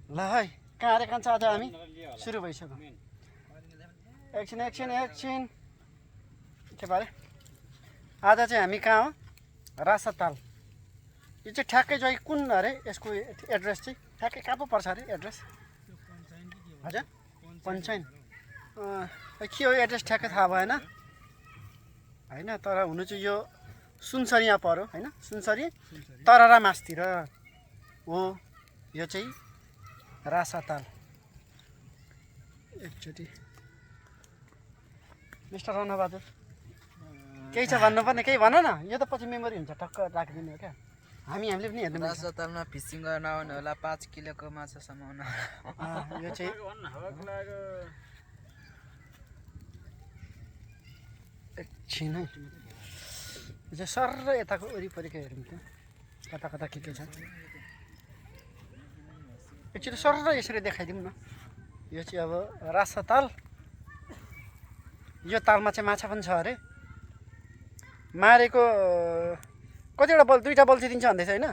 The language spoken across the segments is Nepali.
ल है कहाँ रे कान्छ आज हामी सुरु भइसक्यो एकछिन एकछिन एकछिन के भरे आज चाहिँ हामी कहाँ हो रासाताल यो चाहिँ ठ्याक्कै चाहिँ कुन अरे यसको एड्रेस चाहिँ ठ्याक्कै कहाँ पो पर्छ अरे एड्रेस हजुर पञ्चायन के हो एड्रेस ठ्याक्कै थाहा भएन होइन तर हुनु चाहिँ यो सुनसरी यहाँ पर्यो होइन सुनसरी तररा मासतिर हो यो चाहिँ रासाताल एकचोटि मिस्टर रनबहादुर केही छ भन्नुपर्ने केही भन न यो त पछि मेमोरी हुन्छ टक्क राखिदिनु हो क्या हामीले पनि हेर्नु रासातालमा फिसिङ गर्न आउनु होला 5 किलोको माछा समाउन यो चाहिँ एकछिन है यो चाहिँ सर यताको वरिपरिको हेरौँ त कता कता के छ एकचोटि सर यसरी देखाइदिउँ न यो चाहिँ अब रासाताल यो तालमा चाहिँ माछा पनि छ अरे मारेको कतिवटा बल दुईवटा बल्छी दिन्छ भन्दैछ होइन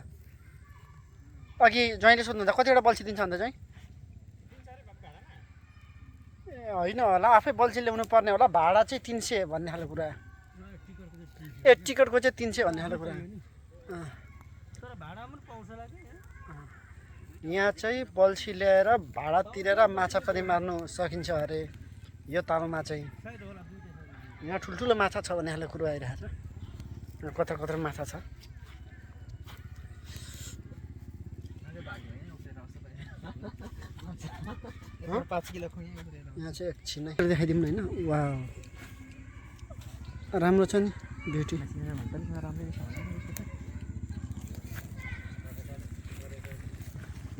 अघि ज्वाइँले सोध्नु त कतिवटा बल्छी दिन्छ भन्दा चाहिँ ए होइन होला आफै बल्छी ल्याउनु पर्ने होला भाडा चाहिँ 300 भन्ने खाले कुरा ए टिकटको चाहिँ 300 भन्ने खाले कुरा यहाँ चाहिँ बल्छी ल्याएर भाडा तिरेर माछा पनि मार्नु सकिन्छ अरे यो तालमा चाहिँ यहाँ ठुल्ठुलो माछा छ भन्ने खाले कुरो आइरहेको छ कत्रो कत्रो माछा छ यहाँ चाहिँ एकछिन देखाइदिउँ न होइन वा राम्रो छ नि ब्युटी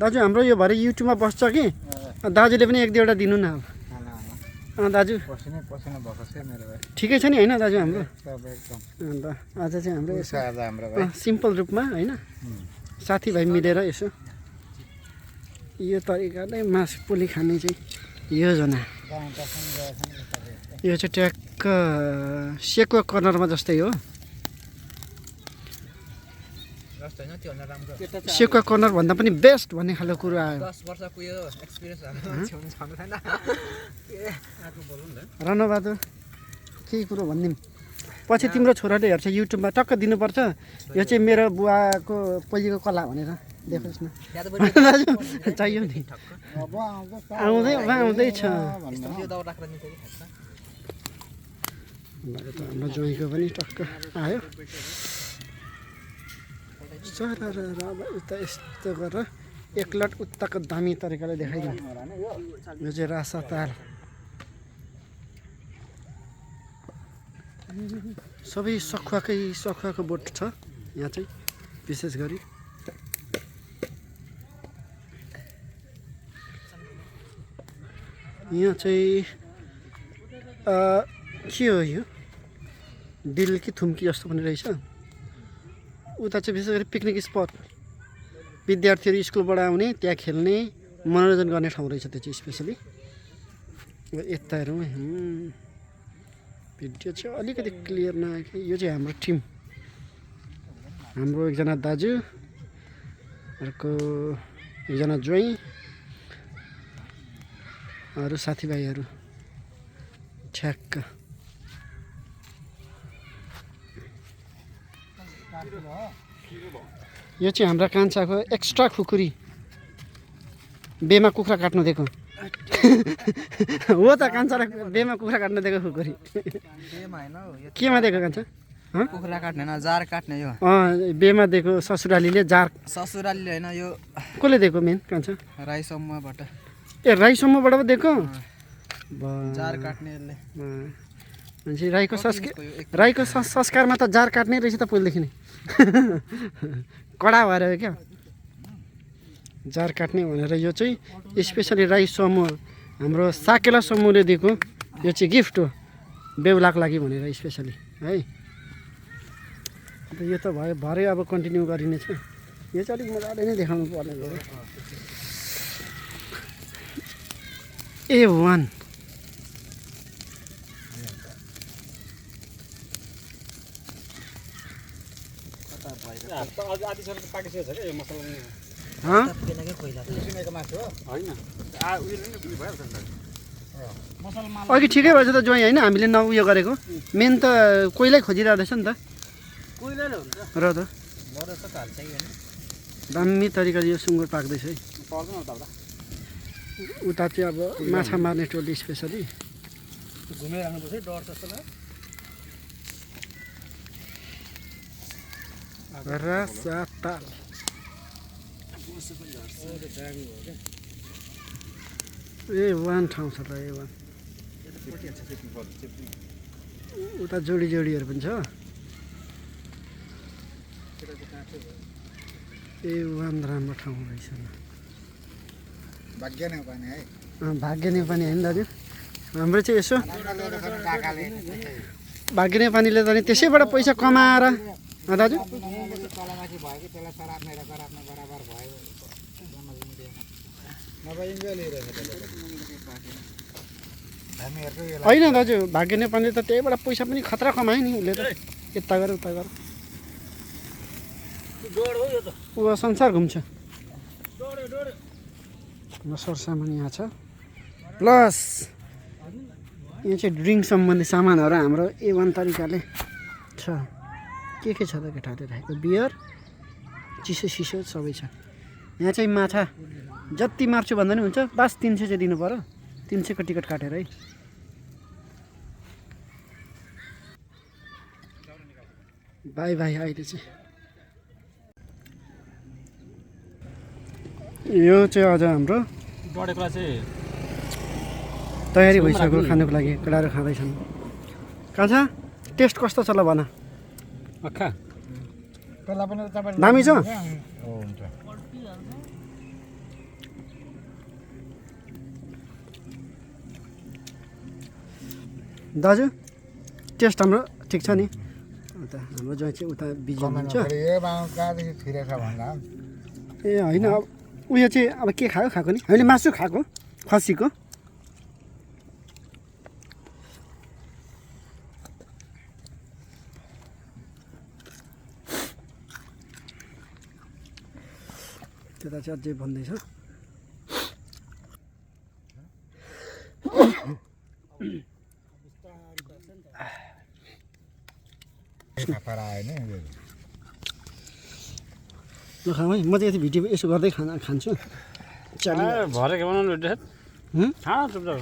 दाजु हाम्रो यो भरे युट्युबमा बस्छ कि दाजुले पनि एक दुईवटा दिनु न दाजु ठिकै छ नि होइन दाजु हाम्रो अन्त आज चाहिँ हाम्रो सिम्पल रूपमा होइन साथीभाइ मिलेर यसो यो तरिकाले मासु पोली खाने चाहिँ योजना यो चाहिँ ट्याक्क सेको कर्नरमा जस्तै हो सेको कर्नर भन्दा पनि बेस्ट भन्ने खालको कुरो आयो 10 वर्षको यो एक्सपिरियन्स रनबहादुर केही कुरो भनिदिउँ पछि तिम्रो छोराले हेर्छ युट्युबमा टक्क दिनुपर्छ यो चाहिँ मेरो बुवाको पहिलेको कला भनेर देखोस् न दाजु चाहियो नि आउँदैछ हाम्रो ज्वाइँको पनि टक्क आयो उता यस्तो गरेर एकलट उताको दामी तरिकाले देखाइदिउँ यो चाहिँ रासाताल सबै सखुवाको बोट छ यहाँ चाहिँ विशेष गरी यहाँ चाहिँ के हो यो दिल कि थुम्की जस्तो पनि रहेछ उता चाहिँ विशेष गरी पिकनिक स्पट विद्यार्थीहरू स्कुलबाट आउने त्यहाँ खेल्ने मनोरञ्जन गर्ने ठाउँ रहेछ त्यो चाहिँ स्पेसली यता हेरौँ भिडियो चाहिँ अलिकति क्लियर नआयो कि यो चाहिँ हाम्रो टिम हाम्रो एकजना दाजु अर्को एकजना ज्वाइँ अरू साथीभाइहरू ठ्याक्क यो चाहिँ हाम्रा कान्छाको एक्स्ट्रा खुकुरी बेमा कुखुरा काट्नु दिएको हो त कान्छालाई बेमा कुखुरा काट्नु दिएको खुकुरी केमा दिएको कान्छा कुखुरा काट्ने न जार काट्ने यो बेमा दिएको ससुरालीले जार ससुरालीले हैन यो कसले दिएको मेन कान्छा राईसम्मबाट ए राईसम्मबाट पो दिएको जार काट्ने यसले मान्छे राईको संस्कारमा त जार काट्ने रहेछ त पहिलेदेखि नै कडा भएर क्या जार काट्ने भनेर यो चाहिँ स्पेसली राई समूह हाम्रो साकेला समूहले दिएको यो चाहिँ गिफ्ट हो बेहुलाको लागि भनेर स्पेसली है यो त भयो भरे अब कन्टिन्यू गरिने छ यो चाहिँ अलिक मजाले नै देखाउनु पर्ने हो A1 आधी सर पाकिसकेको छ क्या यो मसला हँ अघि ठिकै भएछ त ज्वाइँ होइन हामीले उयो गरेको मेन त कोइलै खोजिरहेको रहेछ नि त र त दामी तरिकाले यो सुँगुर पाक्दैछ है उता चाहिँ अब माछा मार्ने टोली स्पेसली घुमिराख्नुपर्छ डर जस्तो रासा ताल A1 ठाउँ छ त A1 उता जोडी जोडीहरू पनि छ A1 राम्रो ठाउँ रहेछ भाग्य नै पानी है भाग्य नेपाली होइन दाजु हाम्रो चाहिँ यसो भाग्य नेपालीले त नि त्यसैबाट पैसा कमाएर दाजु तलमाथि भयो कि त्यसलाई सराप्ने र गराप्ने बराबर भयो नभए इन्जोय लिइरहेको हामीहरूको यो होइन दाजु भाग्य नेपालीले त त्यहीबाट पैसा पनि खतरा कमायो नि उसले त यता गर उता गर ऊ संसार घुम्छ सरसामान यहाँ छ प्लस यहाँ चाहिँ ड्रिङ्क सम्बन्धी सामानहरू हाम्रो A1 तरिकाले छ के छ त केटाहरूले राखेको बियर चिसो सिसो सबै छ यहाँ चाहिँ माछा जति मार्छु भन्दा नि हुन्छ बस 300 चाहिँ दिनु पर्यो 300 को टिकट काटेर है बाई बाई अहिले चाहिँ यो चाहिँ अझ हाम्रो बढेको चाहिँ तयारी भइसक्यो खानुको लागि केटाहरू खाँदैछन् कान्छा टेस्ट कस्तो छ ल भन अक्खा त्यसलाई पनि तपाईँ दामी छ हुन्छ दाजु टेस्ट हाम्रो ठिक छ नि उता हाम्रो ज्वाइँ चाहिँ उता बिजी हुनुहुन्छ यो बाहुन कहाँदेखि फिरेछ भन्दा ए होइन अब उयो चाहिँ अब के खायो खाएको नि हामीले मासु खाएको खसीको त्यता चाहिँ अझै भन्दैछ ल खाऊ है म चाहिँ यति भिडियो यसो गर्दै खान्छु भरेको बनाउनु खाना चुपचाप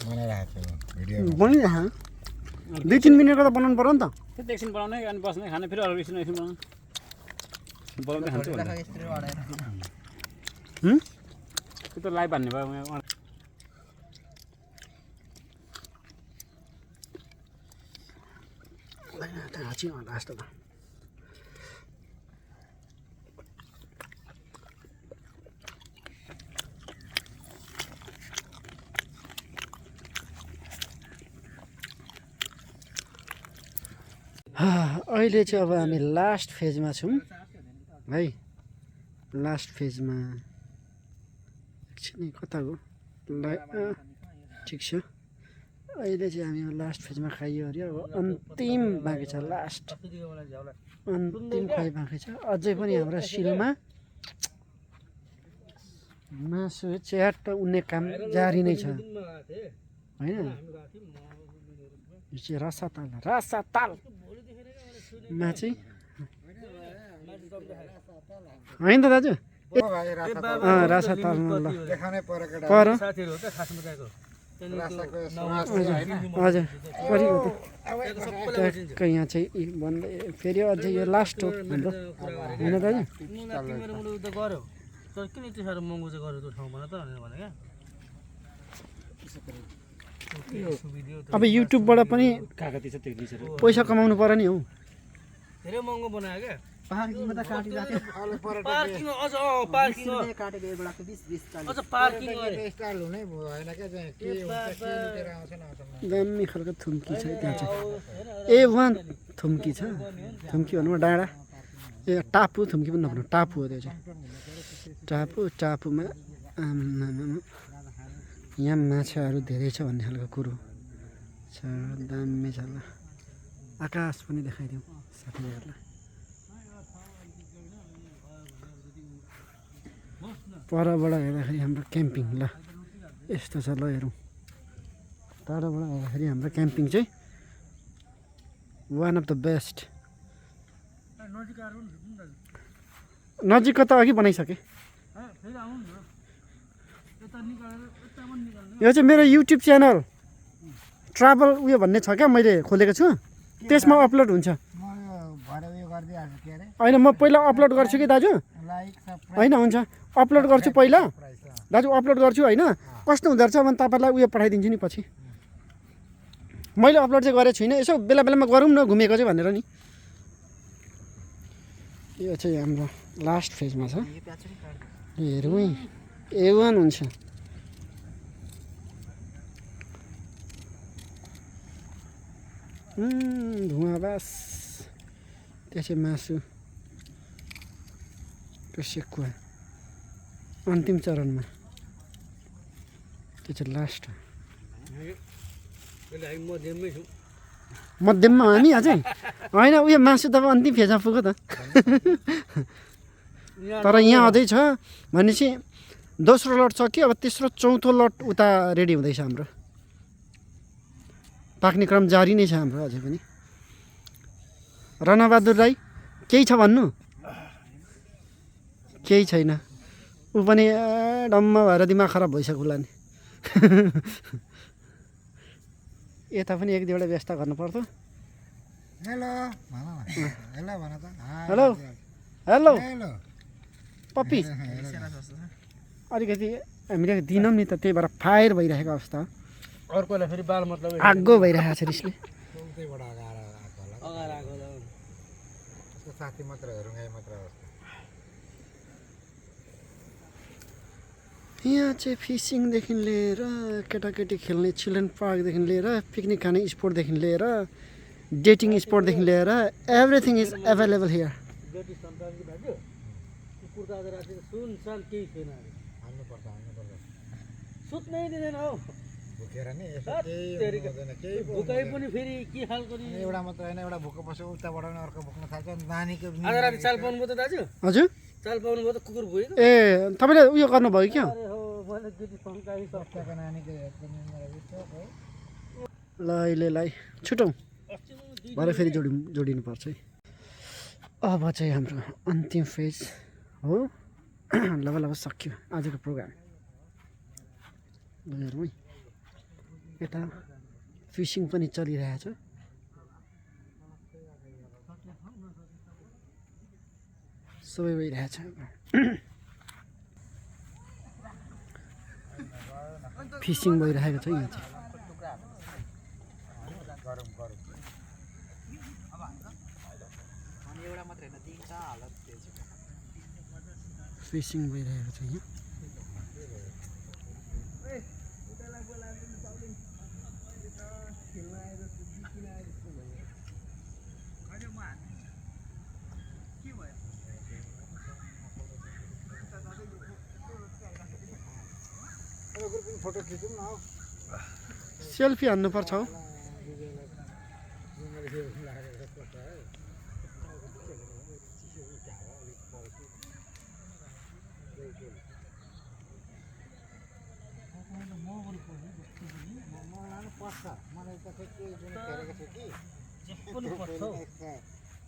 बनाइरहेको छु भिडियो बनिरहेछ 2-3 मिनटको त बनाउनु पर्यो नि त त्यति एकछिन बनाउने अनि बस्ने खाने फेरि अरू एकछिन बनाउनु बनाउँदै खान्छु त्यो त लाइभ हान्ने भयो लास्टमा अहिले चाहिँ अब हामी लास्ट फेजमा छौँ है लास्ट फेजमा एकछिन कता हो ठिक छ अहिले चाहिँ हामी लास्ट फेजमा खाइयो अरे अब अन्तिम बाँकी छ लास्ट अन्तिम खाइ बाँकी छ अझै पनि हाम्रो सिलमा मासु च्याट उन्ने काम जारी नै छ होइन यो चाहिँ रसातालमा चाहिँ होइन त दाजु रसातालमा ल देखाउनै पर्यो केटा पर साथीहरू हो त खासमा गएको हजुर परेको त ट्याक्कै यहाँ चाहिँ भन्दै फेरि अझै यो लास्ट हो हाम्रो होइन दाजु गऱ्यो तर किन यति साह्रो महँगो चाहिँ गऱ्यो त्यो ठाउँमा त भने क्या अब युट्युबबाट पनि कागती छ त्यो लिसहरू पैसा कमाउनु पर्यो नि हौ धेरै महँगो बनायो क्या पार्किङमा त काटिरहेको पार्किङ अझ पार्किङ काटेको एक बेलाको 20-40 अझ पार्किङ स्टाइल हुनै भएन क्या चाहिँ के हुन्छ के लुटेर आउँछ नआउँछ दामी खालको थुम्की छ त्यहाँ चाहिँ A1 थुम्की छ थुम्की भन्नुमा डाँडा ए टापु थुम्की पनि नभन्नु टापु हो त्यो चाहिँ टापुमा यहाँ माछाहरू धेरै छ भन्ने खालको कुरो छ दामी छ ल आकाश पनि देखाइदिउँ साथीहरूलाई परबाट हेर्दाखेरि हाम्रो क्याम्पिङ ल यस्तो छ ल हेरौँ टाढोबाट हेर्दाखेरि हाम्रो क्याम्पिङ चाहिँ वान अफ द बेस्ट नजिकको त अघि बनाइसकेँ यो चाहिँ मेरो युट्युब च्यानल ट्राभल उयो भन्ने छ क्या मैले खोलेको छु त्यसमा अपलोड हुन्छ म यो भरे उयो गरिदिइहाल्छु के अरे होइन म पहिला अपलोड गर्छु कि दाजु लाइक सब्सक्राइब होइन हुन्छ अपलोड गर्छु पहिला प्राइस दाजु अपलोड गर्छु होइन कस्तो हुँदो रहेछ भने तपाईँलाई उयो पठाइदिन्छु नि पछि मैले अपलोड चाहिँ गरेको छुइनँ यसो बेला बेलामा गरौँ न घुमेको चाहिँ भनेर नि यो चाहिँ हाम्रो लास्ट फेजमा छ हेरौँ है A1 हुन्छ धुवा बास त्यो चाहिँ मासु त्यो सेकुवा अन्तिम चरणमा त्यो चाहिँ लास्ट हो मध्यममा हामी अझै होइन उयो मासु त अब अन्तिम फेजमा पुग्यो त तर यहाँ अझै छ भनेपछि दोस्रो लट सक्यो अब तेस्रो चौथो लट उता रेडी हुँदैछ हाम्रो पाक्ने क्रम जारी नै छ हाम्रो अझै पनि रणबहादुर राई केही छ भन्नु केही छैन ऊ पनि डम्म भएर दिमाग खराब भइसक्यो होला नि यता पनि एक दुईवटा व्यवस्था गर्नु पर्छ हेलो भन न हेलो भन त हेलो हेलो हेलो पप्पी अलिकति हामीले दिनौँ नि त त्यही भएर फायर भइरहेको अवस्था अर्कोलाई फेरि बाल मतलब आगो भइरहेको छ रिसले उतैबाट अगाएर आएको होला उसको साथी मात्र हेरौँ मात्र यहाँ चाहिँ फिसिङदेखि लिएर केटाकेटी खेल्ने चिल्ड्रेन पार्कदेखि लिएर पिकनिक खाने स्पोटदेखि लिएर डेटिङ स्पोटदेखि लिएर एभ्रिथिङ इज एभाइलेबल हियर सुत्नै दिँदैन हौ भुकेर नि यसो केही हुँदैन केही भुकाइ पनि फेरि के खालको नि एउटा मात्र होइन एउटा भुक्क पस्यो उताबाट पनि अर्को भुक्न थाल्छ नानीको आज राति चाल पाउनुभयो त दाजु हजुर चाल पाउनुभयो त कुकुर गयो ए तपाईँले उयो गर्नुभयो क्या अरे हो मैले केटी फङ्काइ बच्चाको नानीको एकदमै ल अहिलेलाई छुटौँ भरे फेरि जोडिनुपर्छ है अब चाहिँ हाम्रो अन्तिम फेज हो लगभग सक्यो आजको प्रोग्राम हेरौँ है यता फिसिङ पनि चलिरहेछ सबै भइरहेछ फिसिङ भइरहेको छ यहाँ चाहिँ फिसिङ भइरहेको छ यहाँ फोटो खिचौँ न हौ सेल्फी हान्नुपर्छ हौ मलाई त के खेलेको थियो कि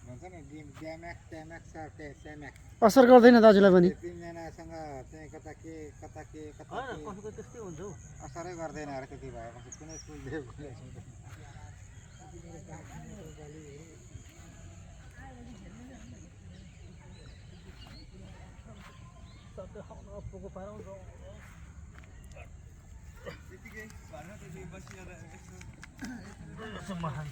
भन्छ नि ड्याम्याक्स असर गर्दैन दाजुलाई पनि तिनजनासँग चाहिँ कता के कसैको त्यस्तै हुन्छ हौ असरै गर्दैन अरे त्यति भएपछि कुनै फुल पोको पाराउँछ महान